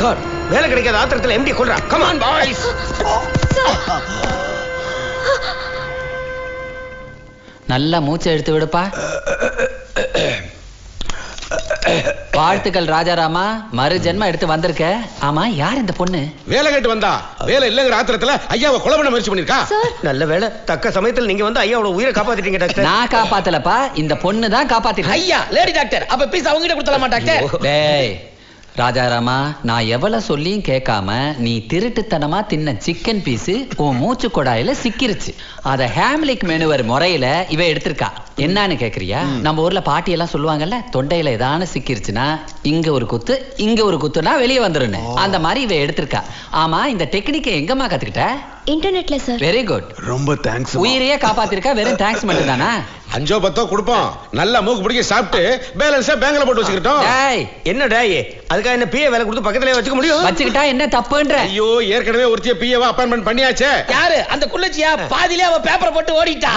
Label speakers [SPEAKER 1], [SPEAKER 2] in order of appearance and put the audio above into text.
[SPEAKER 1] God, வேலை கிடைக்காத ஆத்திரத்துல எம்டி கொல்றா. Come on boys.
[SPEAKER 2] நல்லா மூச்சை எடுத்து விடுப்பா. வாழ்த்துக்கள் ராஜாராமா, மறு ஜென்மம் எடுத்து வந்திருக்க. ஆமா, யார் இந்த பொண்ணு?
[SPEAKER 3] வேலை கேட்டு வந்தா வேலை இல்லங்கிற ஆத்திரத்துல ஐயாவை கொலை பண்ண முயற்சி பண்ணிருக்கா.
[SPEAKER 1] நல்ல வேலை, தக்க சமயத்தில் நீங்க வந்து ஐயாவோட உயிரை காப்பாத்திட்டீங்க டாக்டர்.
[SPEAKER 2] நான் காப்பாத்தலப்பா, இந்த பொண்ணு தான் காப்பாத்திட்டு.
[SPEAKER 4] ஐயா லேடி டாக்டர், அப்ப பீஸ் அவங்க கிட்ட கொடுத்தலாமா டாக்டர்?
[SPEAKER 2] டேய் ராஜாராமா, நான் எவ்வளவு சொல்லியும் கேட்காம நீ திருட்டுத்தனமா தின்ன சிக்கன் பீஸ் உன் மூச்சு கொடாயில சிக்கிருச்சு. அத ஹேம்லிக் மெனுவர் முறையில இவ எடுத்திருக்கா. என்னன்னு கேக்குறியா? நம்ம ஊர்ல பாட்டி எல்லாம் சொல்லுவாங்கல்ல, தொண்டையில ஏதான சிக்கிருச்சுன்னா இங்க ஒரு குத்து இங்க ஒரு குத்துனா வெளியே வந்துருன்னு. அந்த மாதிரி இவ எடுத்திருக்கா. ஆமா, இந்த டெக்னிக்கை எங்கம்மா கத்துக்கிட்ட?
[SPEAKER 5] இன்டர்நெட்ல சார்.
[SPEAKER 2] Very good.
[SPEAKER 3] ரொம்ப தேங்க்ஸ்.
[SPEAKER 2] உயிரையே காப்பாத்திருக்கா. வெறும் தேங்க்ஸ் மட்டும் தானா?
[SPEAKER 3] 5 10 கொடுப்போம். நல்லா மூக்கு பிடிக்க சாப்பிட்டு பேலன்ஸா பேங்க்ல போட்டு வச்சுக்கிட்டோம்.
[SPEAKER 2] டேய்
[SPEAKER 1] என்ன டேய், அதுக்காக என்ன பிஏ வேலை கொடுத்து பக்கத்துலயே வச்சுக்க முடியும்?
[SPEAKER 2] வச்சுக்கிட்டா என்ன தப்புன்ற?
[SPEAKER 3] ஐயோ, ஏற்கனவே ஒருத்திய பிஏவா அப்பாயின்மெண்ட் பண்ணியாச்சே.
[SPEAKER 4] யாரு அந்த குள்ளச்சியா? பாதியிலே அவ பேப்பரை போட்டு ஓடிட்டா.